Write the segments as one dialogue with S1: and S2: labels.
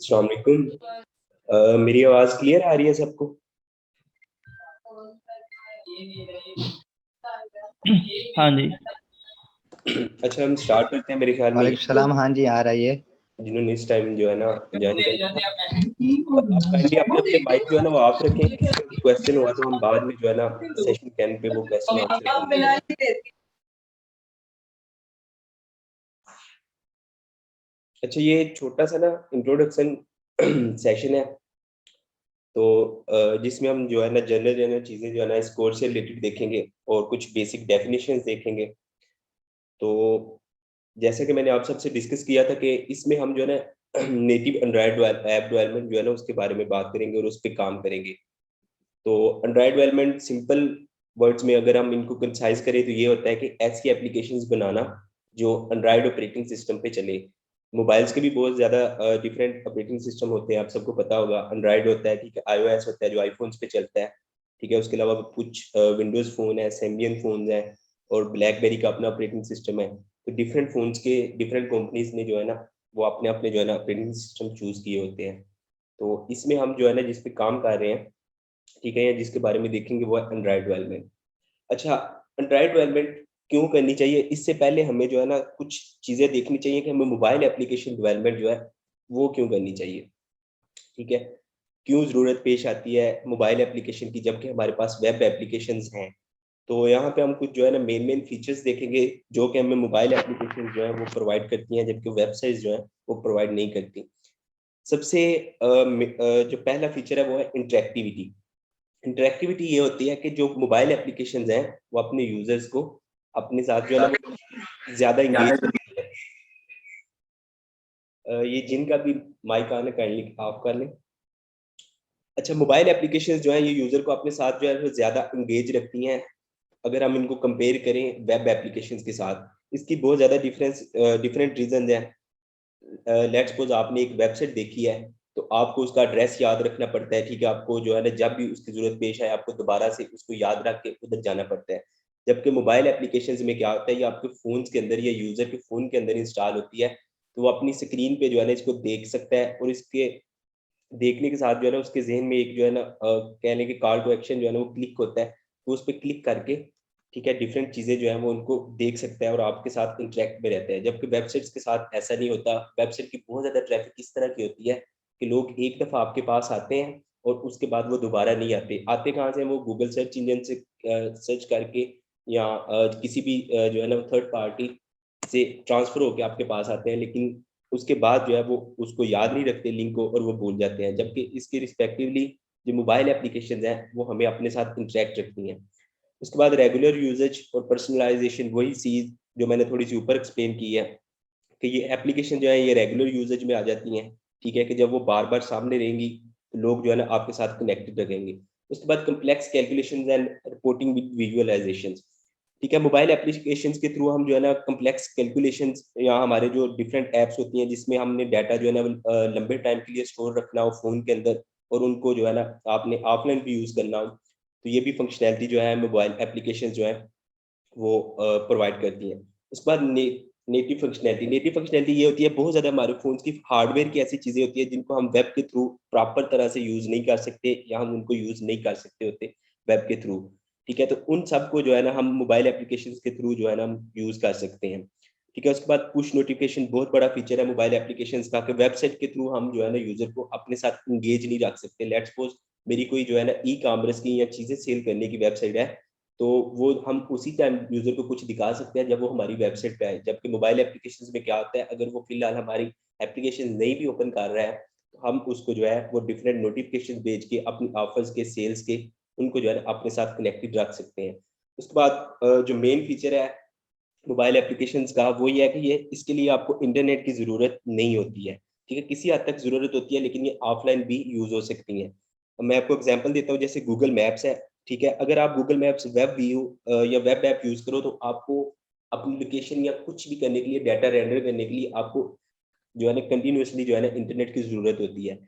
S1: अस्सलाम वालेकुम। मेरी आवाज़ क्लियर आ रही है सबको?
S2: हाँ जी।
S1: अच्छा हम स्टार्ट करते हैं मेरे ख्याल में
S3: वालेकुम सलाम। हाँ जी, आ रही है।
S1: जिन्होंने इस टाइम जो है ना ज्वाइन करना था, आप काइंडली अपने माइक जो है ना वो ऑफ रखें। किसी का क्वेश्चन हुआ तो हम बाद में जो है ना सेशन के एंड पे वो क्वेश्चन आंसर कर लेंगे। अच्छा ये एक छोटा सा ना इंट्रोडक्शन सेशन है, तो जिसमें हम जो है ना जनरल जनरल चीज़ें जो है ना इस कोर्स से रिलेटेड देखेंगे और कुछ बेसिक डेफिनेशंस देखेंगे। तो जैसे कि मैंने आप सबसे डिस्कस किया था कि इसमें हम जो है ना नेटिव एंड्रॉयड ऐप डेवलपमेंट जो है ना उसके बारे में बात करेंगे और उस पर काम करेंगे। तो एंड्रॉयड डेवलपमेंट सिंपल वर्ड्स में अगर हम इनको कंसाइज करें तो ये होता है कि ऐसी एप्लीकेशंस बनाना जो एंड्रॉयड ऑपरेटिंग सिस्टम पे चले। मोबाइल्स के भी बहुत ज़्यादा डिफरेंट ऑपरेटिंग सिस्टम होते हैं, आप सबको पता होगा। एंड्रॉयड होता है, ठीक है, iOS होता है जो आईफोन्स पे चलता है, ठीक है। उसके अलावा कुछ विंडोज़ फ़ोन है, सैमसंग फ़ोन है और ब्लैकबेरी का अपना ऑपरेटिंग सिस्टम है। तो डिफरेंट फ़ोन्स के डिफरेंट कंपनीज ने जो है ना वो अपने अपने जो है ना ऑपरेटिंग सिस्टम चूज़ किए होते हैं। तो इसमें हम जो है ना जिस पे काम कर रहे हैं, ठीक है, या जिसके बारे में देखेंगे वो है एंड्रॉयड डेवलपमेंट। अच्छा, एंड्रॉयड डेवलपमेंट क्यों करनी चाहिए, इससे पहले हमें जो है ना कुछ चीज़ें देखनी चाहिए कि हमें मोबाइल एप्लीकेशन डेवलपमेंट जो है वो क्यों करनी चाहिए, ठीक है। क्यों ज़रूरत पेश आती है मोबाइल एप्लीकेशन की जबकि हमारे पास वेब एप्लीकेशंस हैं। तो यहाँ पे हम कुछ जो है ना मेन मेन फीचर्स देखेंगे जो कि हमें मोबाइल एप्लीकेशन जो है वो प्रोवाइड करती हैं जबकि वेबसाइट्स जो है वो प्रोवाइड नहीं करती। सबसे जो पहला फीचर है वो है इंटरेक्टिविटी। इंटरेक्टिविटी ये होती है कि जो मोबाइल एप्लीकेशंस हैं वो अपने यूजर्स को अपने साथ जो है ना वो ज्यादा इंगेज करते हैं। ये जिनका भी माइक आने काइंडली ऑफ कर लें। अच्छा, मोबाइल एप्लीकेशंस जो है ये यूजर को अपने साथ जो है वो ज्यादा इंगेज रखती हैं अगर हम इनको कंपेयर करें वेब एप्लीकेशंस के साथ। इसकी बहुत ज्यादा डिफरेंट रीजन है। लेट्स सपोज आपने एक वेबसाइट देखी है तो आपको उसका एड्रेस याद रखना पड़ता है, ठीक है। आपको जो है ना जब भी उसकी जरूरत पेश आए आपको दोबारा से उसको याद रख के उधर जाना पड़ता है। जबकि मोबाइल एप्लीकेशंस में क्या होता है, ये आपके फोन के अंदर या यूजर के फोन के अंदर इंस्टॉल होती है, तो वो अपनी स्क्रीन पे जो है ना इसको देख सकता है और इसके देखने के साथ जो है ना उसके ज़हन में एक जो है ना कह लें कि कॉल टू एक्शन जो है ना वो क्लिक होता है। तो उस पे क्लिक करके, ठीक है, डिफरेंट चीज़ें जो है वो उनको देख सकता है और आपके साथ इंटरेक्ट में रहता है। जबकि वेबसाइट्स के साथ ऐसा नहीं होता। वेबसाइट की बहुत ज़्यादा ट्रैफिक इस तरह की होती है कि लोग एक दफ़ा आपके पास आते हैं और उसके बाद वो दोबारा नहीं आते। आते कहाँ से? वो गूगल सर्च इंजन से सर्च करके या किसी भी जो है ना थर्ड पार्टी से ट्रांसफ़र होके आपके पास आते हैं, लेकिन उसके बाद जो है वो उसको याद नहीं रखते लिंक को और वो भूल जाते हैं। जबकि इसके रिस्पेक्टिवली जो मोबाइल एप्लीकेशंस हैं वो हमें अपने साथ इंटरेक्ट रखती हैं। उसके बाद रेगुलर यूजेज और पर्सनलाइजेशन, वही चीज़ जो मैंने थोड़ी सी ऊपर एक्सप्लेन की है कि ये एप्लीकेशन जो है ये रेगुलर यूजेज में आ जाती हैं, ठीक है, कि जब वो बार बार सामने रहेंगी तो लोग जो है ना आपके साथ कनेक्टेड रहेंगे। उसके बाद complex calculation and reporting with visualisation, ठीक है। मोबाइल एप्लीकेशंस के थ्रू हम जो है ना कम्प्लेक्स कैलकुलेशंस या हमारे जो डिफरेंट ऐप्स होती हैं जिसमें हमने डाटा जो है ना लंबे टाइम के लिए स्टोर रखना हो फ़ोन के अंदर और उनको जो है ना आपने ऑफलाइन भी यूज़ करना हो, तो ये भी फंक्शनैलिटी जो है मोबाइल एप्लीकेशंस जो है वो प्रोवाइड करती हैं। उसके बाद नेटिव फंक्शनैलिटी ये होती है, बहुत ज़्यादा हमारे फ़ोन्स की हार्डवेयर की ऐसी चीज़ें होती हैं जिनको हम वेब के थ्रू प्रॉपर तरह से यूज़ नहीं कर सकते या हम उनको यूज़ नहीं कर सकते होते वेब के थ्रू, ठीक है। तो उन सबको जो है ना हम मोबाइल एप्लीकेशंस के थ्रू जो है ना हम यूज़ कर सकते हैं, ठीक है। उसके बाद पुश नोटिफिकेशन बहुत बड़ा फीचर है मोबाइल एप्लीकेशंस का कि वेबसाइट के थ्रू हम जो है ना यूज़र को अपने साथ एंगेज नहीं रख सकते। लेट्स सपोज मेरी कोई जो है ना ई-कॉमर्स की या चीज़ें सेल करने की वेबसाइट है, तो वो हम उसी टाइम यूज़र को कुछ दिखा सकते हैं जब वो हमारी वेबसाइट पे आए। जबकि मोबाइल एप्लीकेशंस में क्या होता है, अगर वो फिलहाल हमारी एप्लीकेशन नहीं भी ओपन कर रहा है, तो हम उसको जो है वो डिफरेंट नोटिफिकेशन भेज के अपनी ऑफर्स के, सेल्स के, उनको जो है ना अपने साथ कनेक्टेड रख सकते हैं। उसके बाद जो मेन फीचर है मोबाइल एप्लीकेशंस का वो ये है कि ये इसके लिए आपको इंटरनेट की ज़रूरत नहीं होती है, ठीक है। किसी हद तक ज़रूरत होती है लेकिन ये ऑफलाइन भी यूज़ हो सकती हैं। अब मैं आपको एग्जांपल देता हूँ, जैसे गूगल मैप्स है, ठीक है। अगर आप गूगल मैप्स वेब व्यू या वेब ऐप यूज़ करो तो आपको अपनी लोकेशन या कुछ भी करने के लिए, डाटा रेंडर करने के लिए आपको जो है ना कंटिन्यूअसली जो है ना इंटरनेट की ज़रूरत होती है।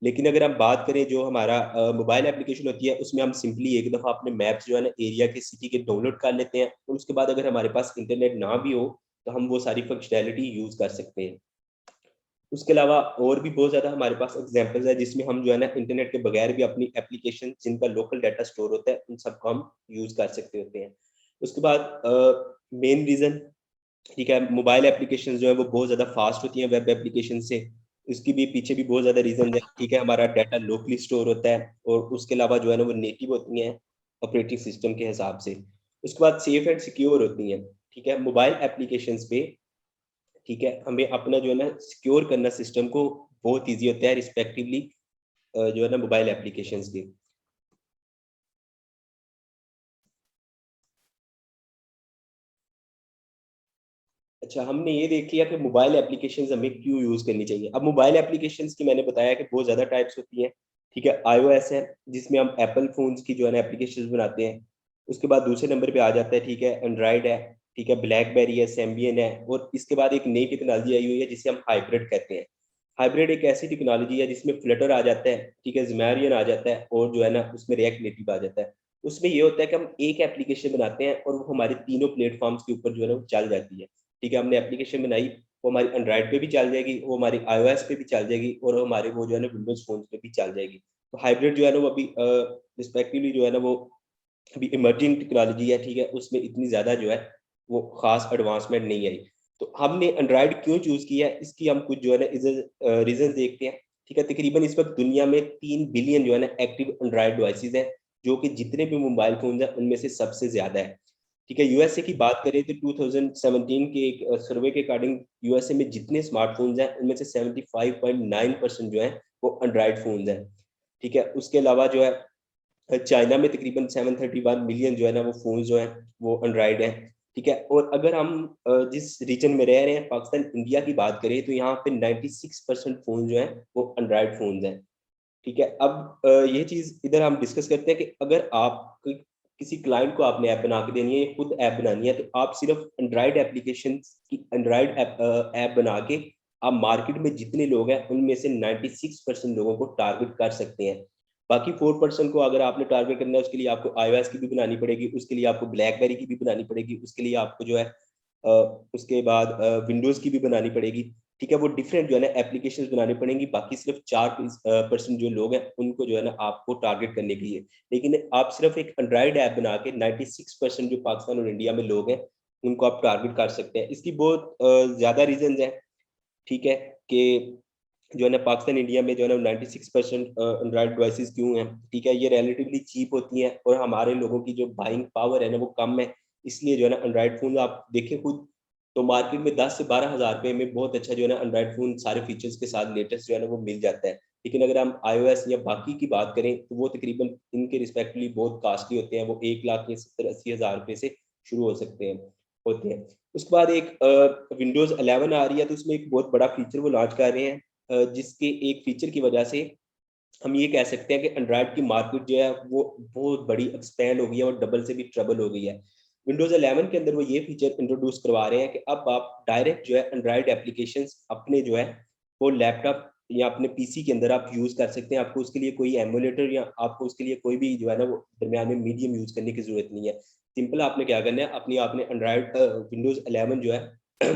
S1: लेकिन अगर हम बात करें जो हमारा मोबाइल एप्लीकेशन होती है उसमें हम सिंपली एक दफ़ा अपने मैप्स जो है ना एरिया के, सिटी के डाउनलोड कर लेते हैं और उसके बाद अगर हमारे पास इंटरनेट ना भी हो तो हम वो सारी फंक्शनैलिटी यूज़ कर सकते हैं। उसके अलावा और भी बहुत ज़्यादा हमारे पास एग्जांपल्स है जिसमें हम जो है ना इंटरनेट के बगैर भी अपनी एप्लीकेशन जिनका लोकल डाटा स्टोर होता है उन सबको हम यूज़ कर सकते होते हैं। उसके बाद मेन रीज़न, ठीक है, मोबाइल एप्लीकेशंस जो है वो बहुत ज़्यादा फास्ट होती हैं वेब एप्लीकेशन से। इसकी भी पीछे भी बहुत ज़्यादा रीज़न है, ठीक है, हमारा डाटा लोकली स्टोर होता है और उसके अलावा जो है ना वो नेटिव होती हैं ऑपरेटिंग सिस्टम के हिसाब से। उसके बाद सेफ एंड सिक्योर होती हैं, ठीक है, मोबाइल एप्लीकेशंस पे, ठीक है, हमें अपना जो है ना सिक्योर करना सिस्टम को बहुत ईज़ी होता है रिस्पेक्टिवली जो है ना मोबाइल एप्लीकेशंस के। अच्छा, हमने ये देख लिया कि मोबाइल एप्लीकेशंस हमें क्यों यूज़ करनी चाहिए। अब मोबाइल एप्लीकेशंस की मैंने बताया कि बहुत ज़्यादा टाइप्स होती हैं, ठीक है। आईओएस है, जिसमें हम एप्पल फ़ोन्स की जो है ना एप्लीकेशंस बनाते हैं। उसके बाद दूसरे नंबर पे आ जाता है, ठीक है, एंड्रॉयड है, ठीक है, ब्लैकबेरी है, सैम्बियन है और इसके बाद एक नई टेक्नोलॉजी आई हुई है जिसे हम हाइब्रिड कहते हैं। हाइब्रिड एक ऐसी टेक्नोलॉजी है जिसमें फ्लटर आ जाता है, ठीक है, ज़ेमेरियन आ जाता है और जो है ना उसमें रिएक्ट नेटिव आ जाता है। उसमें ये होता है कि हम एक एप्लीकेशन बनाते हैं और वो हमारे तीनों प्लेटफ़ॉर्म्स के ऊपर जो है ना वो चल जाती है। ठीक है, हमने एप्लीकेशन बनाई, वो हमारी एंड्रॉइड पे भी चल जाएगी, वो हमारी आईओएस पे भी चल जाएगी और हमारे वो जो है ना विंडोज़ फ़ोन्स पे भी चल जाएगी। तो हाइब्रिड जो है ना वो अभी रिस्पेक्टिवली जो है ना वो अभी इमर्जिंग टेक्नोलॉजी है, ठीक है, उसमें इतनी ज़्यादा जो है वो ख़ास एडवांसमेंट नहीं आई। तो हमने एंड्रॉइड क्यों चूज़ किया है, इसकी हम कुछ जो है ना रीज़न देखते हैं, ठीक है। तकरीबन इस वक़्त दुनिया में 3 बिलियन जो है ना एक्टिव एंड्रॉइड डिवाइसेज़ हैं, जो कि जितने भी मोबाइल फ़ोन्स हैं, उनमें से सबसे ज़्यादा है। ठीक है, यूएसए की बात करें तो 2017 के एक सर्वे के अकॉर्डिंग यूएसए में जितने स्मार्टफ़ोन्स हैं, उनमें से 75.9% जो हैं, वो एंड्रॉइड फ़ोन्स हैं। ठीक है, उसके अलावा जो है चाइना में तकरीबन 731 मिलियन जो है ना वो फ़ोन्स जो हैं, वो एंड्रॉइड हैं। ठीक है, और अगर हम जिस रीजन में रह रहे हैं, पाकिस्तान, इंडिया की बात करें तो यहाँ पे 96% फ़ोन जो हैं, वो एंड्रॉइड फ़ोन्स हैं। ठीक है, अब ये चीज़ इधर हम डिस्कस करते हैं कि अगर आप किसी क्लाइंट को आपने ऐप बना के देनी है या खुद ऐप बनानी है, तो आप सिर्फ एंड्रॉइड एप्लीकेशन की एंड्रॉइड ऐप बना के आप मार्केट में जितने लोग हैं उनमें से 96% लोगों को टारगेट कर सकते हैं। बाकी 4% को अगर आपने टारगेट करना है, उसके लिए आपको iOS की भी बनानी पड़ेगी, उसके लिए आपको ब्लैकबेरी की भी बनानी पड़ेगी, उसके लिए आपको जो है उसके बाद विंडोज़ की भी बनानी पड़ेगी। ठीक है, वो डिफरेंट जो है ना एप्लीकेशंस बनानी पड़ेंगी, बाकी सिर्फ 4 परसेंट जो लोग हैं उनको जो है ना आपको टारगेट करने के लिए। लेकिन आप सिर्फ एक एंड्रॉइड ऐप बना के 96% जो पाकिस्तान और इंडिया में लोग हैं, उनको आप टारगेट कर सकते हैं। इसकी बहुत ज़्यादा रीज़न्स हैं, ठीक है, कि जो है ना पाकिस्तान, इंडिया में जो है ना 96% एंड्रॉइड डिवाइसेज़ क्यों हैं, ठीक है? ये रिलेटिवली चीप होती हैं और हमारे लोगों की जो बाइंग पावर है ना वो कम है, इसलिए जो है ना एंड्रॉइड फ़ोन आप देखें खुद, तो मार्केट में 10 से 12,000 रुपए में बहुत अच्छा जो है ना एंड्रॉइड फ़ोन सारे फीचर्स के साथ लेटेस्ट जो है ना वो मिल जाता है। लेकिन अगर हम iOS या बाकी की बात करें तो वो तकरीबन इनके रिस्पेक्टिवली बहुत कॉस्टली होते हैं, वो 1 लाख या 70-80 हज़ार रुपए से शुरू हो सकते हैं, होते हैं। उसके बाद एक विंडोज़ 11 आ रही है, तो उसमें एक बहुत बड़ा फीचर वो लॉन्च कर रहे हैं, जिसके एक फीचर की वजह से हम ये कह सकते हैं कि एंड्रॉइड की मार्केट जो है वो बहुत बड़ी एक्सपेंड हो गई है और डबल से भी ट्रिपल हो गई है। विंडोज़ 11 के अंदर वो ये फीचर इंट्रोड्यूस करवा रहे हैं कि अब आप डायरेक्ट जो है एंड्रॉइड एप्लीकेशंस अपने जो है वो लैपटॉप या अपने पीसी के अंदर आप यूज़ कर सकते हैं। आपको उसके लिए कोई एमुलेटर या आपको उसके लिए कोई भी जो है ना वो दरमियान में मीडियम यूज़ करने की ज़रूरत नहीं है। सिंपल आपने क्या करना है, अपनी आपने एंड्रॉइड विंडोज़ 11 जो है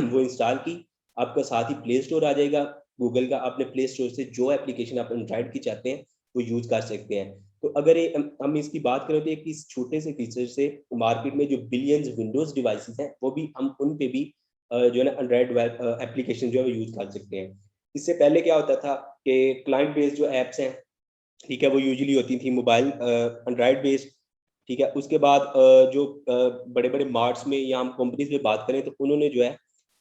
S1: वो इंस्टॉल की, आपका साथ ही प्ले स्टोर आ जाएगा गूगल का, अपने प्ले स्टोर से जो एप्लीकेशन आप एंड्रॉइड की चाहते हैं वो यूज़ कर सकते हैं। तो अगर ये हम इसकी बात करें तो एक इस छोटे से फीचर से मार्केट में जो बिलियंस विंडोज़ डिवाइसेज़ हैं, वो भी हम उन पे भी जो है ना एंड्रॉइड वेब एप्लीकेशन जो है वो यूज़ कर सकते हैं। इससे पहले क्या होता था कि क्लाइंट बेस्ड जो ऐप्स हैं, ठीक है, वो यूजुअली होती थी मोबाइल एंड्रॉइड बेस्ड, ठीक है। उसके बाद जो बड़े-बड़े मार्ट्स में या हम कंपनीज़ में बात करें तो उन्होंने जो है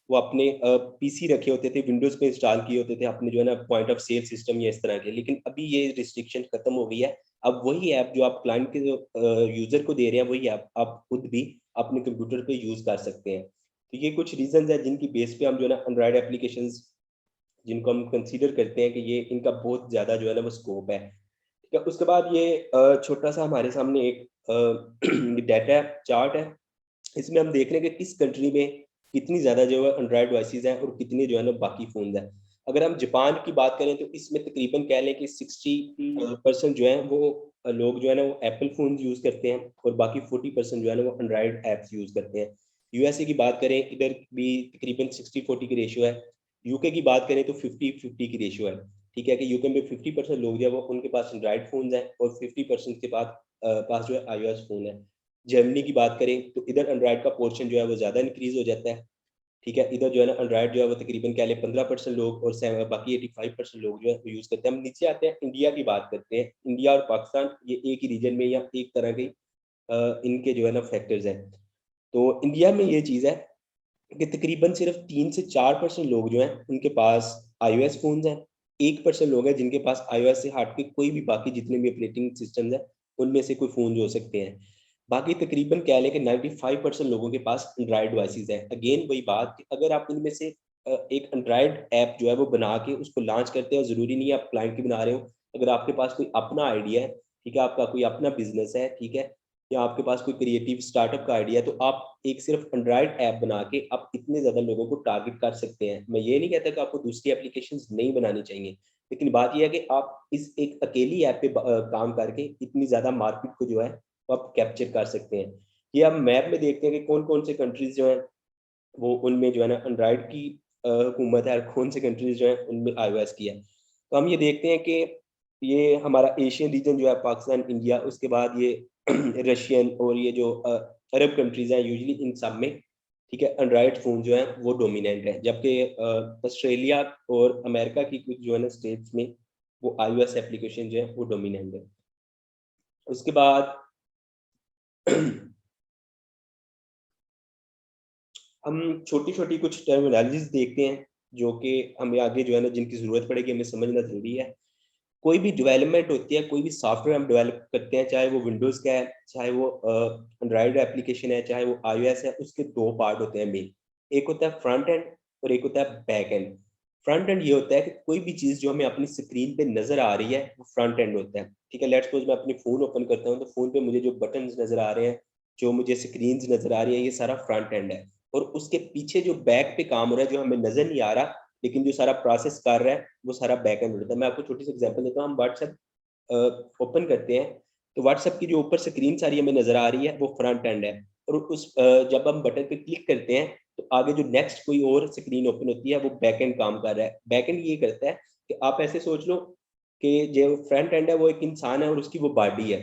S1: वो अपने पीसी रखे होते थे, विंडोज़ पे इंस्टॉल किए होते थे अपने जो है ना पॉइंट ऑफ सेल सिस्टम या इस तरह के। लेकिन अभी ये रिस्ट्रिक्शन खत्म हो गई है। अब वही ऐप जो आप क्लाइंट के जो यूज़र को दे रहे हैं, वही ऐप आप खुद भी अपने कंप्यूटर पे यूज़ कर सकते हैं। तो ये कुछ रीज़न्स हैं जिनकी बेस पे हम जो है ना एंड्रॉइड एप्लीकेशंस जिनको हम कंसीडर करते हैं कि ये इनका बहुत ज़्यादा जो है ना वो स्कोप है। ठीक है, उसके बाद ये छोटा-सा हमारे सामने एक डाटा चार्ट है। इसमें हम देख रहे हैं कि किस कंट्री में कितनी ज़्यादा जो है एंड्रॉइड डिवाइसेज़ हैं और कितने जो है ना बाकी फ़ोन्स हैं। अगर हम जापान की बात करें तो इसमें तकरीबन कह लें कि 60 परसेंट जो है वो लोग जो है ना वो एप्पल फ़ोन्स यूज़ करते हैं और बाकी 40% जो है ना वो एंड्रॉइड ऐप्स यूज़ करते हैं। यूएसए की बात करें, इधर भी तकरीबन 60-40 की रेशियो है। यूके की बात करें तो 50-50 की रेशियो है, ठीक है, कि यूके में 50% लोग जो है वो उनके पास एंड्रॉइड फोन है और 50% के पास जो है iOS फोन है। जर्मनी की बात करें तो इधर एंड्रॉइड का पोर्शन जो है वो ज़्यादा इंक्रीज हो जाता है, ठीक है, इधर जो है ना एंड्रॉइड जो है वो तकरीबन कह लें 15% लोग और बाकी 85% लोग जो है वो यूज़ करते हैं। हम नीचे आते हैं, इंडिया की बात करते हैं। इंडिया और पाकिस्तान ये एक ही रीजन में या एक तरह के इनके जो है ना फैक्टर्स हैं। तो इंडिया में ये चीज़ है कि तकरीबन सिर्फ 3 से 4% लोग जो हैं उनके पास iOS फ़ोन्स हैं। 1% लोग हैं जिनके पास iOS से हट के कोई भी बाकी जितने भी ऑपरेटिंग सिस्टम्स हैं, उनमें से कोई फ़ोन जो हो सकते हैं। बाकी तकरीबन कह लें कि 95% लोगों के पास एंड्रॉइड डिवाइसेज़ हैं। अगेन वही बात कि अगर आप इनमें से एक एंड्रॉइड ऐप जो है वो बना के उसको लॉन्च करते हो, ज़रूरी नहीं है आप क्लाइंट की बना रहे हो। अगर आपके पास कोई अपना आइडिया है, ठीक है, आपका कोई अपना बिज़नेस है, ठीक है, या आपके पास कोई क्रिएटिव स्टार्टअप का आइडिया है, तो आप एक सिर्फ एंड्रॉइड ऐप बना के आप इतने ज़्यादा लोगों को टारगेट कर सकते हैं। मैं ये नहीं कहता कि आपको दूसरी एप्लीकेशंस नहीं बनानी चाहिए, लेकिन बात ये है कि आप इस एक अकेली ऐप पे काम करके इतनी ज़्यादा मार्केट को जो है वो आप कैप्चर कर सकते हैं। ये हम मैप में देखते हैं कि कौन-कौन से कंट्रीज़ जो हैं वो उनमें जो है ना एंड्रॉइड की हुकूमत है और कौन से कंट्रीज़ जो हैं उनमें iOS की है। तो हम ये देखते हैं कि ये हमारा एशियन रीजन जो है पाकिस्तान, इंडिया, उसके बाद ये रशियन और ये जो अरब कंट्रीज़ हैं यूजुअली इन सब में, ठीक है, एंड्रॉइड फ़ोन जो है वो डोमिनेंट है। जबकि ऑस्ट्रेलिया और अमेरिका की कुछ जो है ना स्टेट्स में वो iOS एप्लीकेशन जो है वो डोमिनेंट है। उसके बाद हम छोटी-छोटी कुछ टर्मिनोलॉजीज़ देखते हैं, जो कि हमें आगे जो है ना जिनकी ज़रूरत पड़ेगी हमें समझना ज़रूरी है। कोई भी डेवलपमेंट होती है, कोई भी सॉफ्टवेयर हम डेवलप करते हैं, चाहे वो विंडोज़ का है, चाहे वो एंड्रॉइड एप्लीकेशन है, चाहे वो iOS है, उसके 2 पार्ट होते हैं मेन। एक होता है फ्रंट एंड और एक होता है बैक एंड। फ्रंट एंड ये होता है कि कोई भी चीज़ जो हमें अपनी स्क्रीन पे नज़र आ रही है, वो फ्रंट एंड होता है। ठीक है, लेट्स सपोज़ मैं अपनी फ़ोन ओपन करता हूँ, तो फ़ोन पे मुझे जो बटन्स नज़र आ रहे हैं, जो मुझे स्क्रीन्स नज़र आ रही है, ये सारा फ्रंट एंड है। और उसके पीछे जो बैक पे काम हो रहा है, जो हमें नज़र नहीं आ रहा, लेकिन जो सारा प्रोसेस कर रहा है, वो सारा बैक एंड होता है। मैं आपको छोटी सी एग्जांपल देता हूँ। हम व्हाट्सएप ओपन करते हैं, तो व्हाट्सएप की जो ऊपर स्क्रीन सारी हमें नज़र आ रही है, वो फ्रंट एंड है। और जब हम बटन पे क्लिक करते हैं, तो आगे जो नेक्स्ट कोई और स्क्रीन ओपन होती है, वो बैक एंड काम कर रहा है। बैक एंड ये करता है कि आप ऐसे सोच लो कि जो फ्रंट एंड है, वो एक इंसान है और उसकी वो बॉडी है।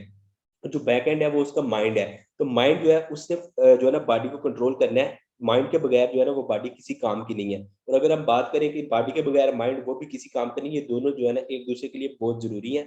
S1: जो बैक एंड है वो उसका माइंड है। तो माइंड जो है उसने जो है ना बॉडी को कंट्रोल करना है। माइंड के बगैर जो है ना वो बॉडी किसी काम की नहीं है। और अगर हम बात करें कि बॉडी के बगैर माइंड वो भी किसी काम का नहीं है, ये दोनों जो है ना एक दूसरे के लिए बहुत ज़रूरी है।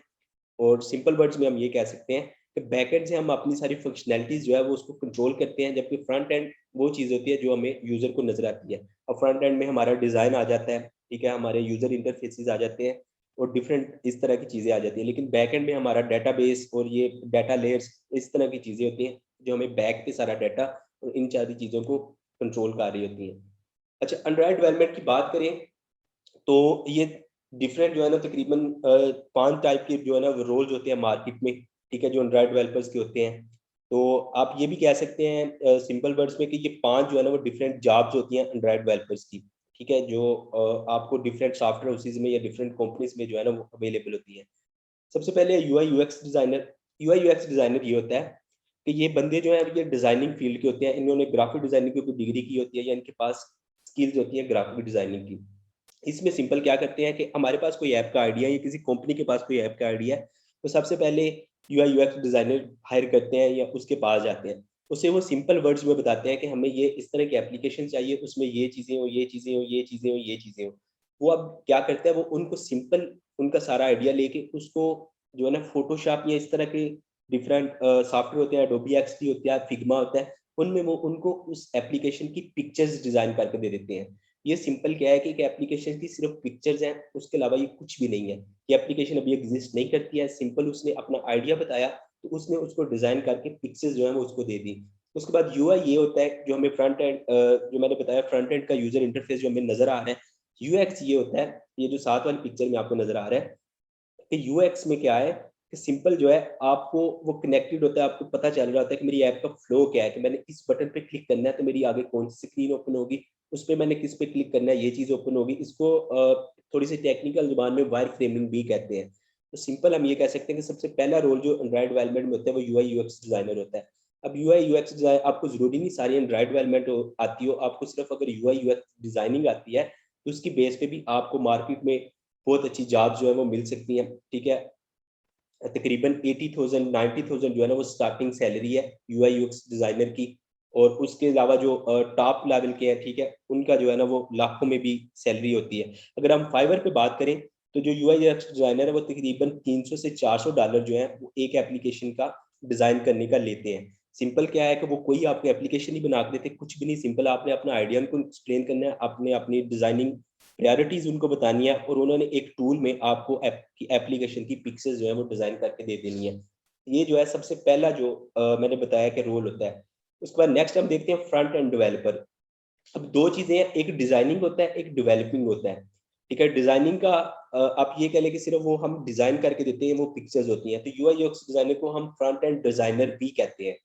S1: और सिंपल वर्ड्स में हम ये कह सकते हैं कि बैकएंड से हम अपनी सारी फंक्शनैलिटीज़ जो है वो उसको कंट्रोल करते हैं, जबकि फ्रंट एंड वो चीज़ होती है जो हमें यूज़र को नज़र आती है। और फ्रंट एंड में हमारा डिज़ाइन आ जाता है, ठीक है, हमारे यूज़र इंटरफेसेस आ जाते हैं और डिफरेंट इस तरह की चीज़ें आ जाती हैं। लेकिन बैकएंड में हमारा डेटाबेस और ये डाटा लेयर्स इस तरह की चीज़ें होती हैं, जो हमें बैक पे सारा डाटा और इन सारी चीज़ों को कंट्रोल कर रही होती हैं। अच्छा, एंड्रॉयड डेवलपमेंट की बात करें तो ये डिफरेंट जो है ना तकरीबन 5 टाइप के जो है ना वो रोल्स होते हैं मार्केट में, ठीक है, जो एंड्रॉइड डेवलपर्स के होते हैं। तो आप ये भी कह सकते हैं सिंपल वर्ड्स में कि ये 5 जो है ना वो डिफरेंट जॉब्स होती हैं एंड्रॉइड डेवलपर्स की, ठीक है, जो आपको डिफरेंट सॉफ्टवेयर हाउसेस में या डिफरेंट कंपनीज में जो है ना वो अवेलेबल होती है। सबसे पहले UI UX designer. UI UX designer ये होता है कि ये बंदे जो हैं ये डिजाइनिंग फील्ड के होते हैं, इन्होंने ग्राफिक डिजाइनिंग की कोई डिग्री की होती है या इनके पास स्किल्स होती है ग्राफिक डिजाइनिंग की। इसमें सिंपल क्या करते हैं कि हमारे पास कोई ऐप का आइडिया या किसी कंपनी के पास कोई ऐप का आइडिया है, तो सबसे पहले यूआई यूएक्स डिजाइनर हायर करते हैं या उसके पास जाते हैं। उसे वो सिंपल वर्ड्स में बताते हैं कि हमें ये इस तरह की एप्लीकेशन चाहिए, उसमें ये चीज़ें हो, ये चीज़ें हो, ये चीज़ें हो, ये चीज़ें हो। वो अब क्या करता है, वो उनको सिंपल उनका सारा आइडिया लेके उसको जो है ना फ़ोटोशॉप या इस तरह के डिफरेंट सॉफ्टवेयर होते हैं, एडोबी एक्सडी होता है, फिग्मा होता है, उनमें वो उनको उस एप्लीकेशन की पिक्चर्स डिज़ाइन करके दे देते हैं। ये सिंपल क्या है कि एक एप्लीकेशन की सिर्फ पिक्चर्स हैं, उसके अलावा ये कुछ भी नहीं है। ये एप्लीकेशन अभी एग्ज़िस्ट नहीं करती है, सिंपल उसने अपना आइडिया बताया, तो उसने उसको डिज़ाइन करके पिक्चर्स जो है वो उसको दे दी। उसके बाद यूआई ये होता है जो हमें फ्रंट एंड जो मैंने बताया फ्रंट एंड का यूज़र इंटरफेस जो हमें नज़र आ रहा है। यूएक्स ये होता है, ये जो साथ वाली पिक्चर में आपको नज़र आ रहा है, कि यूएक्स में क्या है कि सिंपल जो है आपको वो कनेक्टेड होता है, आपको पता चल रहा होता है कि मेरी ऐप का फ्लो क्या है, कि मैंने इस बटन पे क्लिक करना है तो मेरी आगे कौन सी स्क्रीन ओपन होगी, उस पे मैंने किस पे क्लिक करना है ये चीज़ ओपन होगी। इसको थोड़ी सी टेक्निकल ज़ुबान में वायर फ्रेमिंग भी कहते हैं। तो सिंपल हम ये कह सकते हैं कि सबसे पहला रोल जो एंड्रॉइड डेवलपमेंट में होता है वो यूआई यूएक्स डिज़ाइनर होता है। अब यूआई यूएक्स डिज़ाइन आपको ज़रूरी नहीं सारी एंड्रॉइड डेवलपमेंट आती हो, आपको सिर्फ अगर यूआई यूएक्स डिज़ाइनिंग आती है, तो उसकी बेस पे भी आपको मार्केट में बहुत अच्छी जॉब जो है वो मिल सकती हैं, ठीक है। तकरीबन 80,000 90,000 जो है ना वो स्टार्टिंग सैलरी है यूआई यूएक्स डिजाइनर की। और उसके अलावा जो टॉप लेवल के हैं, ठीक है, उनका जो है ना वो लाखों में भी सैलरी होती है। अगर हम फाइवर पे बात करें तो जो यूआई यूएक्स डिजाइनर है वो तकरीबन 300 से 400 डॉलर जो है वो एक एप्लीकेशन का डिजाइन करने का लेते हैं। सिंपल क्या है कि वो कोई आपको एप्लीकेशन ही बना के देते, कुछ भी नहीं, सिंपल आपने अपना आइडिया उनको एक्सप्लेन करना है, आपने अपनी डिजाइनिंग प्रायोरिटीज उनको बतानी है और उन्होंने एक टूल में आपको एप्लीकेशन की पिक्चर्स जो है वो डिजाइन करके दे देनी है। ये जो है सबसे पहला जो मैंने बताया कि रोल होता है। उसके बाद नेक्स्ट हम देखते हैं फ्रंट एंड डेवलपर। अब दो चीजें हैं, एक डिजाइनिंग होता है, एक डेवलपिंग होता है, ठीक है। डिजाइनिंग का आप ये कह लें कि सिर्फ वो हम डिजाइन करके देते हैं, वो पिक्चर्स होती हैं, तो यूआई यूएक्स डिजाइनर को हम फ्रंट एंड डिजाइनर भी कहते हैं,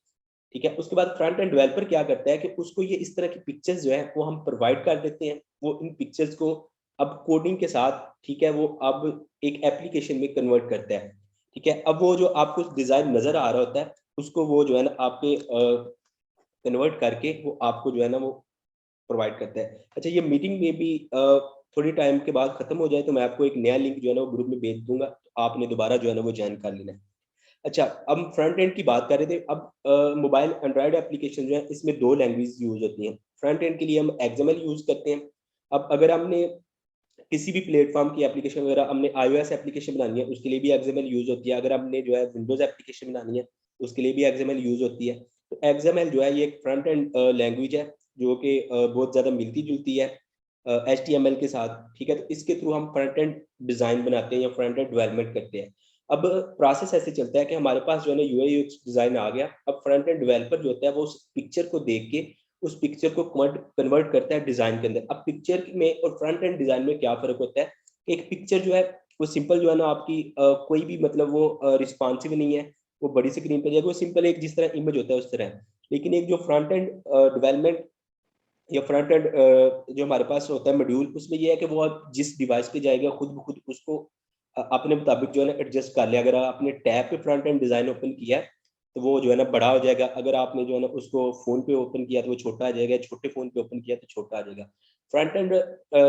S1: ठीक है। उसके बाद फ्रंट एंड डेवलपर क्या करता है कि उसको ये इस तरह की पिक्चर्स जो है वो हम प्रोवाइड कर देते हैं, वो इन पिक्चर्स को अब कोडिंग के साथ, ठीक है, वो अब एक एप्लीकेशन में कन्वर्ट करता है, ठीक है। अब वो जो आपको डिजाइन नजर आ रहा होता है उसको वो जो है ना आपके कन्वर्ट करके वो आपको जो है ना वो प्रोवाइड करता है। अच्छा, ये मीटिंग में भी थोड़ी टाइम के बाद खत्म हो जाए तो मैं आपको एक नया लिंक जो है ना वो ग्रुप में भेज दूंगा, तो आपने दोबारा जो है ना वो ज्वाइन कर लेना है। अच्छा, हम फ्रंट एंड की बात कर रहे थे। अब मोबाइल एंड्रॉयड एप्लीकेशन जो है इसमें दो लैंग्वेज यूज होती हैं। फ्रंट एंड के लिए हम एक्सएमएल यूज करते हैं। अब अगर हमने किसी भी प्लेटफॉर्म की एप्लीकेशन वगैरह, हमने आईओएस एप्लीकेशन बनानी है उसके लिए भी एक्सएमएल यूज होती है। अगर हमने जो है विंडोज एप्लीकेशन बनानी है उसके लिए भी एक्सएमएल यूज होती है। तो एक्सएमएल जो है ये एक फ्रंट एंड लैंग्वेज है जो कि बहुत ज़्यादा मिलती जुलती है एचटीएमएल के साथ, ठीक है। तो इसके थ्रू हम फ्रंट एंड डिज़ाइन बनाते हैं या फ्रंट एंड डेवलपमेंट करते हैं। अब प्रोसेस ऐसे चलता है कि हमारे पास जो है ना यूआई यूएक्स डिज़ाइन आ गया। अब फ्रंट एंड डेवलपर जो होता है वो उस पिक्चर को देख के उस पिक्चर को कन्वर्ट करता है डिजाइन के अंदर। अब पिक्चर में और फ्रंट एंड डिजाइन में क्या फर्क होता है? एक पिक्चर जो है वो सिंपल जो है ना आपकी कोई भी मतलब वो रिस्पॉन्सिव नहीं है, वो बड़ी स्क्रीन पे जाएगी, वो सिंपल एक जिस तरह इमेज होता है उस तरह है। लेकिन एक जो फ्रंट एंड डेवलपमेंट या फ्रंट एंड जो हमारे पास होता है मॉड्यूल, उसमें ये है कि वो आप जिस डिवाइस पे जाएगा खुद ब खुद उसको अपने मुताबिक जो है ना एडजस्ट कर लिया। अगर आपने टैब पे फ्रंट एंड डिज़ाइन ओपन किया है, तो वो जो है ना बड़ा हो जाएगा। अगर आपने जो है ना उसको फ़ोन पे ओपन किया तो वो छोटा आ जाएगा, छोटे फ़ोन पे ओपन किया तो छोटा आ जाएगा। फ्रंट एंड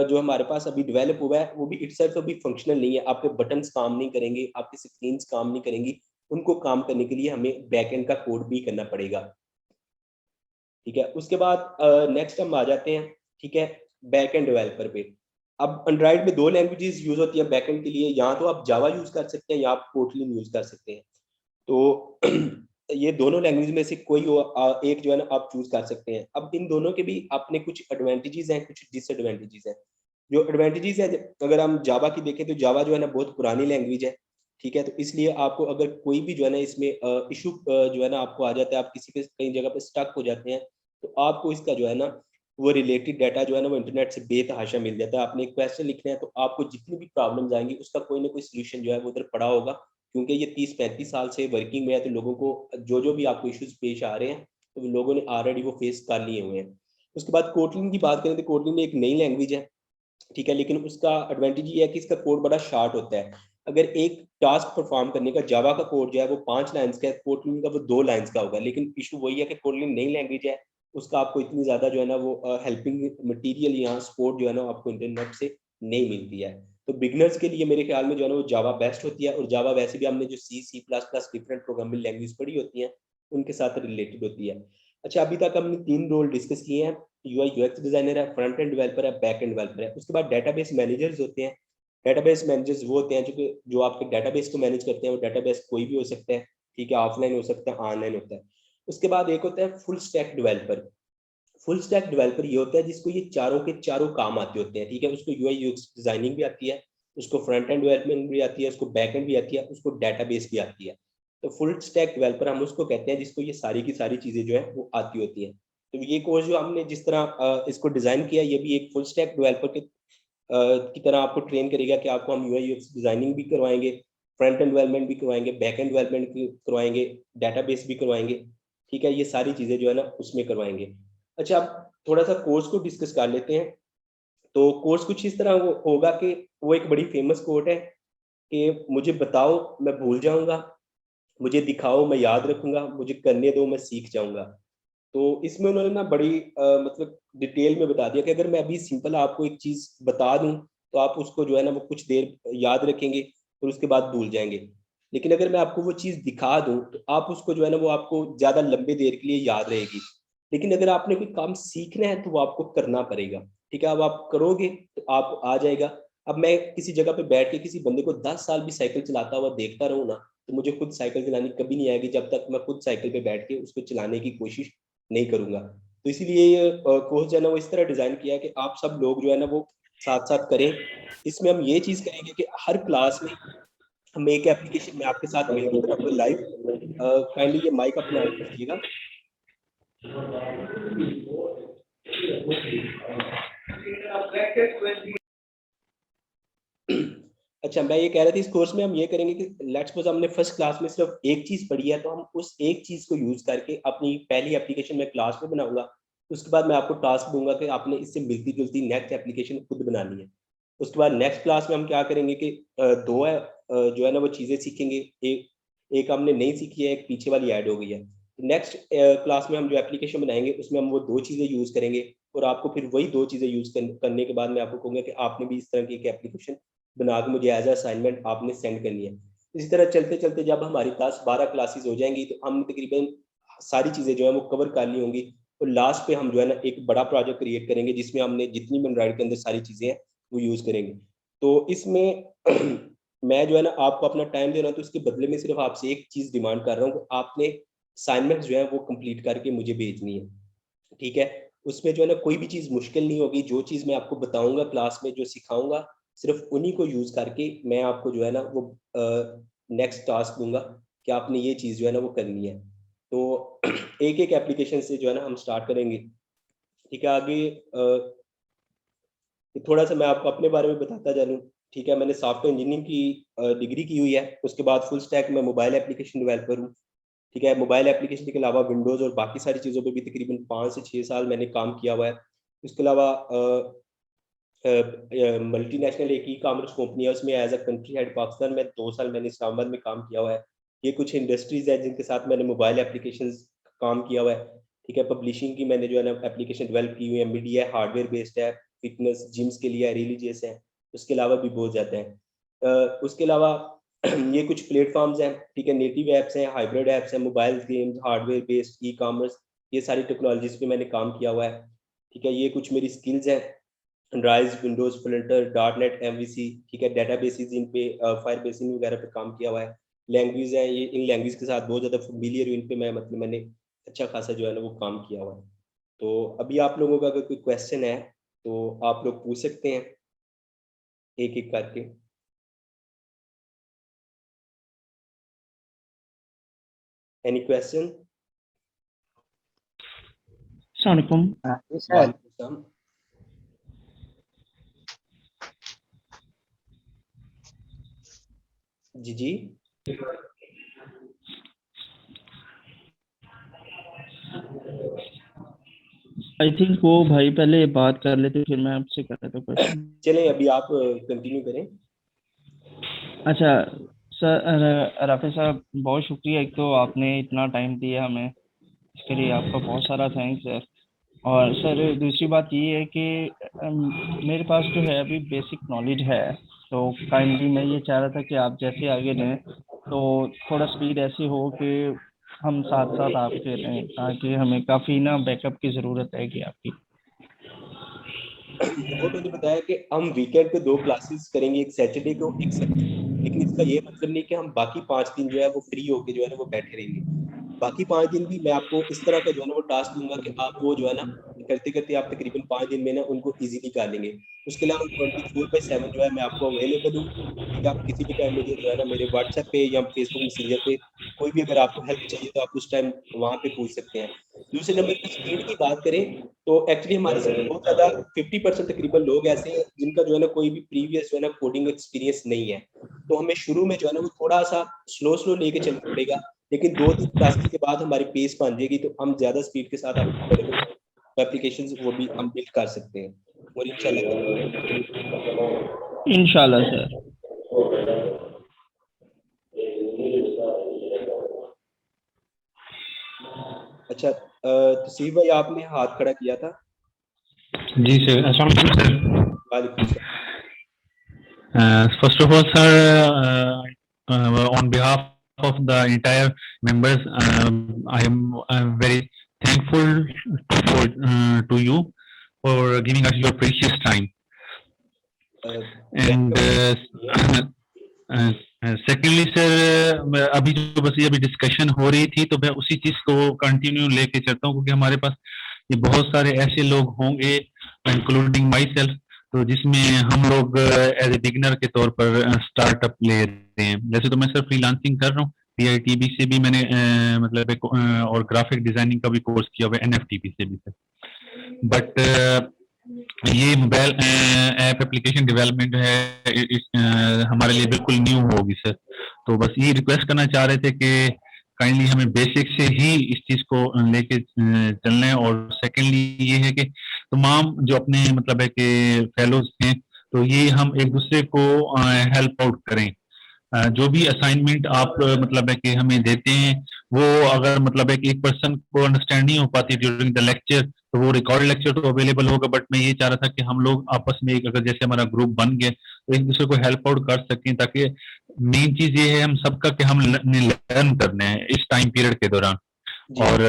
S1: जो हमारे पास अभी डेवलप हुआ है वो भी इटसेल्फ अभी फंक्शनल नहीं है। आपके बटन्स काम नहीं करेंगे, आपकी स्क्रीन्स काम नहीं करेंगी। उनको काम करने के लिए हमें बैक एंड का कोड भी करना पड़ेगा। ठीक है, उसके बाद नेक्स्ट हम आ जाते हैं, ठीक है, बैक एंड डेवलपर पे। अब एंड्रॉइड में 2 लैंग्वेजेस यूज़ होती हैं बैक एंड के लिए, या तो आप जावा यूज़ कर सकते हैं या आप कोटलिन यूज़ कर सकते हैं। तो ये दोनों लैंग्वेज में से कोई एक जो है ना आप चूज़ कर सकते हैं। अब इन दोनों के भी अपने कुछ एडवांटेजेस हैं, कुछ डिसएडवांटेजेस हैं। जो एडवांटेजेस हैं, अगर हम जावा की देखें तो जावा जो है ना बहुत पुरानी लैंग्वेज है, ठीक है। तो इसलिए आपको अगर कोई भी जो है ना इसमें इश्यू जो है ना आपको आ जाता है, आप किसी के कई जगह पे स्टक हो जाते हैं, तो आपको इसका जो है ना वो रिलेटेड डाटा जो है ना वो इंटरनेट से बेतहाशा मिल जाता है। आपने एक क्वेश्चन लिखना है तो आपको जितनी भी प्रॉब्लम्स आएँगी उसका कोई ना कोई सॉल्यूशन जो है वो उधर पड़ा होगा। क्योंकि ये 30-35 साल से वर्किंग में है, तो लोगों को जो-जो भी आपको इश्यूज़ पेश आ रहे हैं, तो लोगों ने ऑलरेडी वो फेस कर लिए हुए हैं। उसके बाद कोटलिन की बात करें तो कोटलिन एक नई लैंग्वेज है, ठीक है, लेकिन उसका एडवांटेज ये है कि इसका कोड बड़ा शॉर्ट होता है। अगर एक टास्क परफॉर्म करने का जावा का कोड जो है वो 5 लाइन्स का है, कोटलिन का वो 2 लाइन्स का होगा। लेकिन इश्यू वही है कि कोटलिन नई लैंग्वेज है, उसका आपको इतनी ज़्यादा जो है ना वो हेल्पिंग मटीरियल या सपोर्ट जो है ना आपको इंटरनेट से नहीं मिलती है। तो बिगिनर्स के लिए मेरे ख्याल में जो है ना वो जावा बेस्ट होती है। और जावा वैसे भी हमने जो C, C plus plus different programming language पढ़ी होती हैं, उनके साथ रिलेटेड होती है। अच्छा, अभी तक हमने 3 रोल डिस्कस किए हैं। यूआई यूएक्स डिजाइनर है, फ्रंट एंड डेवलपर है, बैक एंड डेवलपर है। उसके बाद डेटाबेस मैनेजर्स होते हैं। डेटाबेस मैनेजर्स वो होते हैं जो आपके डेटाबेस को मैनेज करते हैं। वो डेटाबेस कोई भी हो सकता है, ठीक है, ऑफलाइन हो सकता है, ऑनलाइन होता है। उसके बाद एक होता है full stack developer. Full stack developer ये होता है जिसको ये चारों के चारों काम आते होते हैं, ठीक है। उसको यूआई यूएक्स डिजाइनिंग भी आती है, उसको फ्रंट एंड डेवलपमेंट भी आती है, उसको बैक एंड भी आती है, उसको डेटाबेस भी आती है। तो फुल स्टैक डेवलपर हम उसको कहते हैं जिसको ये सारी की सारी चीजें जो है वो आती होती हैं। तो ये कोर्स जो हमने जिस तरह इसको डिजाइन किया, ये भी एक फुल स्टैक डेवलपर के की तरह आपको ट्रेन करेगा कि आपको हम यूआई यूएक्स डिजाइनिंग भी करवाएंगे, फ्रंट एंड डेवलपमेंट भी करवाएंगे, बैक एंड डेवलपमेंट भी करवाएंगे, डेटाबेस भी करवाएंगे, ठीक है। ये सारी चीजें जो है ना उसमें करवाएंगे। अच्छा, अब थोड़ा सा कोर्स को डिस्कस कर लेते हैं। तो कोर्स कुछ इस तरह होगा कि वो एक बड़ी फेमस कोट है कि मुझे बताओ मैं भूल जाऊंगा, मुझे दिखाओ मैं याद रखूंगा, मुझे करने दो मैं सीख जाऊंगा। तो इसमें उन्होंने ना बड़ी मतलब डिटेल में बता दिया कि अगर मैं अभी सिंपल आपको एक चीज बता दूं तो आप उसको जो है ना वो कुछ देर याद रखेंगे और उसके बाद भूल जाएंगे। लेकिन अगर मैं आपको वो चीज दिखा दूं तो आप उसको जो है ना वो आपको ज्यादा लंबे देर के लिए याद रहेगी। लेकिन अगर आपने कोई काम सीखना है तो वो आपको करना पड़ेगा। ठीक है, अब आप करोगे तो आप आ जाएगा। अब मैं किसी जगह पे बैठ के किसी बंदे को 10 साल भी साइकिल चलाता हुआ देखता रहूं ना, तो मुझे खुद साइकिल चलानी कभी नहीं आएगी जब तक मैं खुद साइकिल पे बैठ के उसको चलाने की कोशिश नहीं करूंगा। तो इसीलिए ये कोर्स जो है ना वो इस तरह डिजाइन किया है कि आप सब लोग जो है ना वो साथ साथ करें। इसमें हम ये चीज करेंगे कि हर क्लास में हम एक एप्लीकेशन में आपके साथ मिलकर कराऊंगा लाइव। काइंडली ये माइक अपना ऑन कीजिएगा। अच्छा, मैं ये कह रहा था इस कोर्स में हम ये करेंगे कि लेट्स सपोज हमने फर्स्ट क्लास में सिर्फ एक चीज पढ़ी है, तो हम उस एक चीज को यूज करके अपनी पहली एप्लीकेशन में क्लास में बनाऊंगा। उसके बाद मैं आपको टास्क दूंगा कि आपने इससे मिलती जुलती नेक्स्ट एप्लीकेशन खुद बनानी है। उसके बाद नेक्स्ट क्लास में हम क्या करेंगे कि दो है जो है ना वो चीजें सीखेंगे। एक एक हमने नहीं सीखी है, एक पीछे वाली ऐड हो गई है। नेक्स्ट क्लास में हम जो एप्लीकेशन बनाएंगे उसमें हम वो दो चीजें यूज करेंगे। और आपको फिर वही दो चीजें यूज करने के बाद मैं आपको कहूंगा कि आपने भी इस तरह की एक एप्लीकेशन बना के मुझे एज असाइनमेंट आपने सेंड करनी है। इसी तरह चलते चलते जब हमारी क्लास 12 क्लासेस हो जाएंगी तो हम तकरीबन सारी चीज़ें जो है वो कवर कर ली होंगी। और लास्ट पे हम जो है ना एक बड़ा प्रोजेक्ट क्रिएट करेंगे जिसमें हमने जितनी भी एंड्रॉइड के अंदर सारी चीज़ें हैं वो यूज़ करेंगे। तो इसमें मैं जो है ना आपको अपना टाइम दे रहा हूँ, तो उसके बदले में सिर्फ आपसे एक चीज़ डिमांड कर रहा हूँ कि आपने असाइनमेंट जो है वो कंप्लीट करके मुझे भेजनी है। ठीक है, उसमें जो है ना कोई भी चीज़ मुश्किल नहीं होगी। जो चीज़ मैं आपको बताऊंगा क्लास में, जो सिखाऊंगा, सिर्फ उन्हीं को यूज़ करके मैं आपको जो है ना वो नेक्स्ट टास्क दूंगा कि आपने ये चीज़ जो है ना वो करनी है। तो एक एक एप्लीकेशन से जो है ना हम स्टार्ट करेंगे। ठीक है, आगे थोड़ा सा मैं आपको अपने बारे में बताता चलूँ। ठीक है, मैंने सॉफ्टवेयर इंजीनियरिंग की डिग्री की हुई है। उसके बाद फुल स्टैक में मोबाइल एप्लीकेशन डेवलपर हूँ। ठीक है, मोबाइल एप्लीकेशन के अलावा विंडोज़ और बाकी सारी चीज़ों पे भी तकरीबन 5 से 6 साल मैंने काम किया हुआ है। उसके अलावा मल्टीनेशनल एक ई कॉमर्स कंपनी है, उसमें as a country head Pakistan में 2 साल मैंने इस्लामाबाद में काम किया हुआ है। ये कुछ इंडस्ट्रीज है जिनके साथ मैंने मोबाइल एप्लीकेशन काम किया हुआ है। ठीक है, पब्लिशिंग की मैंने जो है ना एप्लीकेशन डेवलप की हुई है। मीडिया हार्डवेयर बेस्ड है, फिटनेस जिम्स के लिए है, रिलीजियस है। उसके अलावा भी बहुत जाते हैं। उसके अलावा ये कुछ प्लेटफॉर्म्स हैं। ठीक है, नेटिव ऐप्स हैं, हाइब्रिड ऐप्स हैं, mobile games, hardware based e commerce, ये सारी टेक्नोलॉजीज पे मैंने काम किया हुआ है। ठीक है, ये कुछ मेरी स्किल्स हैं। Rise, Windows, Flutter, dot net, MVC. ठीक है, डेटाबेसेस इन पे फायर बेसिन वगैरह पे काम किया हुआ है। लैंग्वेज है ये, इन लैंग्वेज के साथ बहुत ज़्यादा फेमिलियर हूँ। इन पे मैं मतलब मैंने अच्छा खासा जो है ना वो काम किया हुआ है। तो अभी आप लोगों का अगर कोई क्वेश्चन है तो आप लोग पूछ सकते हैं एक एक करके। Any question?
S2: अस्सलामुअलैकुम।
S3: जी सर।
S1: वालेकुम। जी जी।
S2: आई थिंक वो भाई पहले बात कर लेते फिर मैं आपसे कर लेता क्वेश्चन।
S1: चलें, अभी आप कंटिन्यू करें।
S2: अच्छा सर, राफे साहब बहुत शुक्रिया, एक तो आपने इतना टाइम दिया हमें, इसके लिए आपका बहुत सारा थैंक्स है। और सर दूसरी बात ये है कि मेरे पास जो है अभी बेसिक नॉलेज है, तो काइंडली मैं ये चाह रहा था कि आप जैसे आगे रहें तो थोड़ा स्पीड ऐसी हो कि हम साथ साथ आपके रहें, ताकि हमें काफ़ी ना बैकअप की ज़रूरत है कि आपकी।
S1: वो मैंने बताया कि हम वीकेंड पे 2 क्लासेस करेंगे, एक सैटरडे को एक संडे को। लेकिन इसका ये मतलब नहीं कि हम बाकी 5 दिन जो है वो फ्री होके जो है ना वो बैठे रहेंगे। बाकी 5 दिन भी मैं आपको इस तरह का जो है ना वो टास्क दूंगा कि आप वो जो है ना करते करते आप तकरीबन 5 दिन में ना उनको इजीली कर लेंगे। उसके अलावा 24/7 जो है मैं आपको अवेलेबल हूँ। ठीक है, आप किसी भी टाइम मुझे जो है ना मेरे व्हाट्सएप पे या फेसबुक मैसेंजर पे कोई भी अगर आपको हेल्प चाहिए तो आप उस टाइम वहाँ पे पूछ सकते हैं। दूसरे नंबर पे स्पीड की बात करें तो एक्चुअली हमारे साथ बहुत ज़्यादा 50% तकरीबन लोग ऐसे हैं जिनका जो है ना कोई भी प्रीवियस जो है ना कोडिंग एक्सपीरियंस नहीं है। तो हमें शुरू में जो है ना वो थोड़ा सा स्लो स्लो लेके चलना पड़ेगा। लेकिन 2-3 क्लासेस के बाद हमारी पेस बन जाएगी तो हम ज़्यादा स्पीड के साथ अपने बड़े बड़े एप्लीकेशन वो भी हम बिल्ड कर सकते हैं और इंशाल्लाह करेंगे।
S2: इंशाल्लाह सर।
S1: अच्छा, तसीफ भाई आपने हाथ खड़ा किया था।
S3: जी सर, अस्सलाम वालेकुम सर।
S1: वालेकुम सलाम।
S3: First of all, sir, on behalf of the entire members, I'm very thankful to you for giving us your precious time. And secondly sir, अभी जो बस ये अभी डिस्कशन हो रही थी तो मैं उसी चीज को कंटिन्यू लेके चलता हूँ, क्योंकि हमारे पास ये बहुत सारे ऐसे लोग होंगे, इंक्लूडिंग माई सेल्फ, तो जिसमें हम लोग एज ए बिगिनर के तौर पर स्टार्टअप ले रहे हैं। जैसे तो मैं सर फ्रीलांसिंग कर रहा हूँ, PITB से भी मैंने मतलब एक और ग्राफिक डिजाइनिंग का भी कोर्स किया हुआ है, NFTP से भी सर। बट ये मोबाइल ऐप एप्लीकेशन डेवलपमेंट है, हमारे लिए बिल्कुल न्यू होगी सर। तो बस ये रिक्वेस्ट करना चाह रहे थे कि काइंडली हमें बेसिक से ही इस चीज को लेके चलना है। और सेकेंडली ये है कि तमाम जो अपने मतलब है कि फेलोज हैं, तो ये हम एक दूसरे को हेल्प आउट करें। जो भी असाइनमेंट आप मतलब है कि हमें देते हैं, वो अगर मतलब है कि एक पर्सन को अंडरस्टैंड नहीं हो पाती ड्यूरिंग द लेक्चर, तो वो रिकॉर्ड लेक्चर तो अवेलेबल होगा। बट मैं ये चाह रहा था कि हम लोग आपस में एक, अगर जैसे हमारा ग्रुप बन गया, तो एक दूसरे को हेल्प आउट कर सकें, ताकि मेन चीज ये है हम सबका कि हम लर्न करने हैं इस टाइम पीरियड के दौरान। और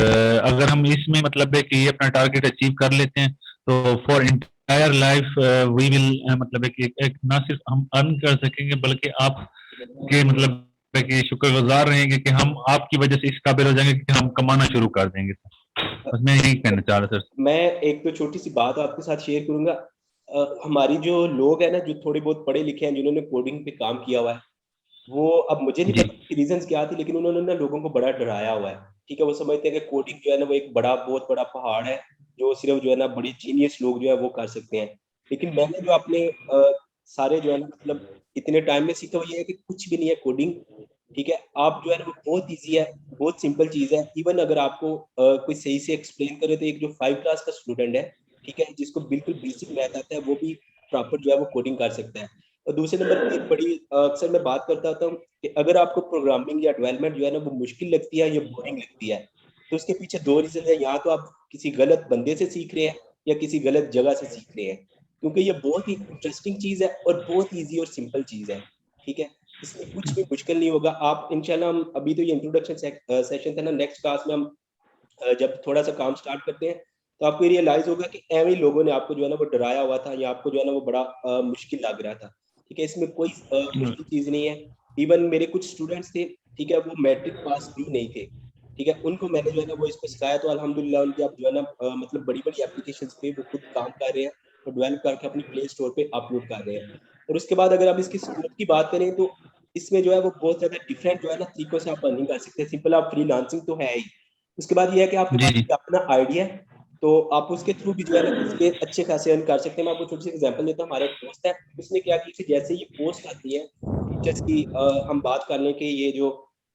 S3: अगर हम इसमें मतलब है कि अपना टारगेट अचीव कर लेते हैं, तो for entire life we will मतलब है कि एक ना सिर्फ हम अर्न कर सकेंगे, बल्कि आप के मतलब है कि शुक्रगुजार रहेंगे कि हम आपकी वजह से इस काबिल हो जाएंगे कि हम कमाना शुरू कर देंगे। बस मैं यही कहना चाह रहा था सर।
S1: मैं एक तो छोटी सी बात आपके साथ शेयर करूंगा। हमारी जो लोग हैं ना, जो थोड़े बहुत पढ़े लिखे हैं, जिन्होंने कोडिंग पे काम किया हुआ है, वो, अब मुझे नहीं
S3: जी
S1: पता रीजंस क्या थे, लेकिन उन्होंने ना लोगों को बड़ा डराया हुआ है। ठीक है, वो समझते हैं कि कोडिंग जो है ना वो एक बड़ा, बहुत बड़ा पहाड़ है, जो सिर्फ जो है ना बड़े जीनियस लोग जो है वो कर सकते हैं। लेकिन मैंने जो अपने सारे जो है ना, मतलब इतने टाइम में सीखा, वो ये है कि कुछ भी नहीं है कोडिंग। ठीक है, आप जो है ना वो बहुत ईजी है, बहुत सिंपल चीज है। इवन अगर आपको कोई सही से एक्सप्लेन करे, तो एक जो 5 क्लास का स्टूडेंट है, ठीक है, जिसको बिल्कुल बेसिक मैथ आता है, वो भी प्रॉपर जो है वो कोडिंग कर सकता है। और दूसरे नंबर पे एक बड़ी अक्सर मैं बात करता था कि अगर आपको प्रोग्रामिंग या डेवलपमेंट जो है ना वो मुश्किल लगती है या बोरिंग लगती है, तो उसके पीछे दो रीजन है। या तो आप किसी गलत बंदे से सीख रहे हैं, या किसी गलत जगह से सीख रहे हैं। क्योंकि ये बहुत ही इंटरेस्टिंग चीज है और बहुत ईजी और सिंपल चीज है। ठीक है, इसमें कुछ भी मुश्किल नहीं होगा। आप इंशाल्लाह, हम अभी तो ये इंट्रोडक्शन सेशन था ना, नेक्स्ट क्लास में हम जब थोड़ा सा काम स्टार्ट करते हैं, तो आपको रियलाइज होगा कि एवं ही लोगों ने आपको जो है ना वो डराया हुआ था, या आपको जो है ना वो बड़ा मुश्किल लग रहा था। ठीक है, इसमें कोई मुश्किल चीज नहीं है। इवन मेरे कुछ स्टूडेंट्स थे, ठीक है, वो मैट्रिक पास भी नहीं थे। ठीक है, उनको मैंने जो है ना वो इसको सिखाया, तो अल्हम्दुलिल्लाह उनके आप जो है ना मतलब बड़ी बड़ी एप्लीकेशन पे वो खुद काम कर रहे हैं, और डेवलप करके अपनी प्ले स्टोर पे अपलोड कर रहे हैं। और उसके बाद अगर आप इसकी स्कोप की बात करें, तो इसमें जो है वो बहुत ज्यादा डिफरेंट जो है ना तरीकों से आप अर्निंग कर सकते हैं। सिंपल, आप फ्रीलांसिंग तो है ही। उसके बाद ये है कि आपके
S3: जी
S1: पास
S3: जी।
S1: कोई अपना आइडिया है, तो आप उसके थ्रू भी जो है ना इसके अच्छे खासे अर्न कर सकते हैं। मैं आपको छोटी सी एग्जांपल देता हूँ। हमारा एक दोस्त है, उसने क्या की कि जैसे ये पोस्ट आती है टीचर्स की, हम बात कर लें कि ये जो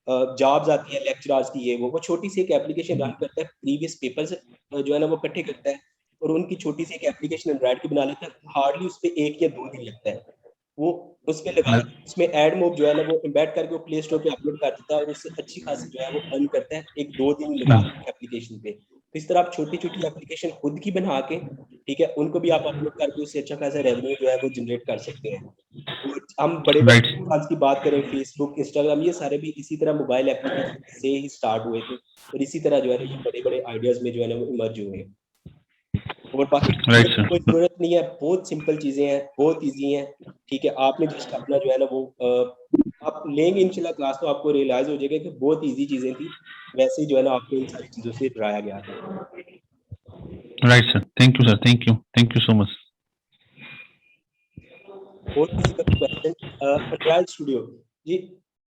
S1: जॉब्स आती है लेक्चरर्स की, ये वो छोटी सी एक एप्लीकेशन रन करता है, प्रीवियस पेपर्स जो है ना वो इकट्ठे करता है, और उनकी छोटी सी एक एप्लीकेशन एंड्रॉइड की बना लेता है। हार्डली उस पर 1 या 2 दिन लगता है। वो उस पे लगा, उसमें एड मोब जो है ना वो एम्बेड करके वो प्ले स्टोर पे अपलोड कर देता है, और उससे अच्छी खासी जो है वो अर्न करता है 1-2 दिन लगा के एप्लीकेशन पे। तो इस तरह आप छोटी छोटी एप्लीकेशन खुद की बना के, ठीक है, उनको भी आप अपलोड करके उससे अच्छा खासा रेवेन्यू जो है वो जनरेट कर सकते हैं। और हम बड़े बड़े
S3: राइट
S1: प्लेटफॉर्म्स की बात करें, फेसबुक, इंस्टाग्राम, ये सारे भी इसी तरह मोबाइल एप्लीकेशन से ही स्टार्ट हुए थे, और इसी तरह जो है ना ये बड़े बड़े आइडियाज में जो है ना वो इमर्ज हुए हैं। और बाकी
S3: राइट
S1: डरने की कोई
S3: सर।
S1: जरूरत नहीं है, बहुत सिंपल चीजें हैं, बहुत इजी हैं। ठीक है, आपने जस्ट अपना जो है ना वो आप लेंगे इंशाल्लाह क्लास, तो आपको रियलाइज हो जाएगा कि बहुत इजी चीजें थी। वैसे ही जो है ना आपको इन सारी चीजों से डराया गया था।
S3: Right sir, thank you sir, thank you so much.
S1: और किसी का क्वेश्चन? एंड्रॉइड स्टूडियो, जी,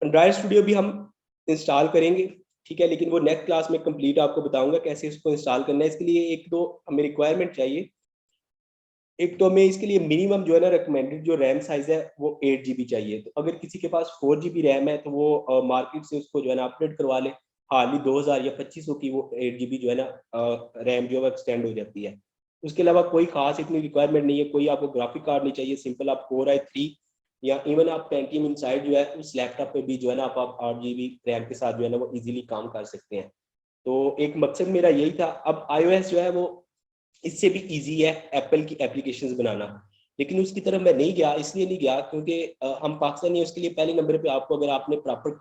S1: एंड्रॉइड स्टूडियो भी हम इंस्टॉल करेंगे। ठीक है, लेकिन वो नेक्स्ट क्लास में कंप्लीट आपको बताऊंगा कैसे इसको इंस्टॉल करना है। इसके लिए एक दो हमें रिक्वायरमेंट चाहिए। एक तो हमें इसके लिए मिनिमम जो है ना रिकमेंडेड जो रैम साइज है वो 8 GB चाहिए। तो अगर किसी के पास 4 GB रैम है, तो वो मार्केट से उसको जो है ना अपडेट करवा ले। हार्डली 2000 या 2500 की वो 8 GB जो है ना रैम जो है एक्सटेंड हो जाती है। उसके अलावा कोई खास इतनी रिक्वायरमेंट नहीं है। कोई आपको ग्राफिक कार्ड नहीं चाहिए। सिंपल आप Core i3 या इवन आप पेंटियम इनसाइड जो है उस लैपटॉप पे भी जो है ना आप 8 GB रैम के साथ जो है ना वो इजीली काम कर सकते हैं। तो एक मकसद मेरा यही था। अब iOS जो है वो इससे भी इजी है एप्पल की एप्लीकेशंस बनाना, लेकिन उसकी तरफ मैं नहीं गया, इसलिए नहीं गया क्योंकि हम पाकिस्तानी, उसके लिए पहले नंबर पे आपको, अगर आपने प्रॉपर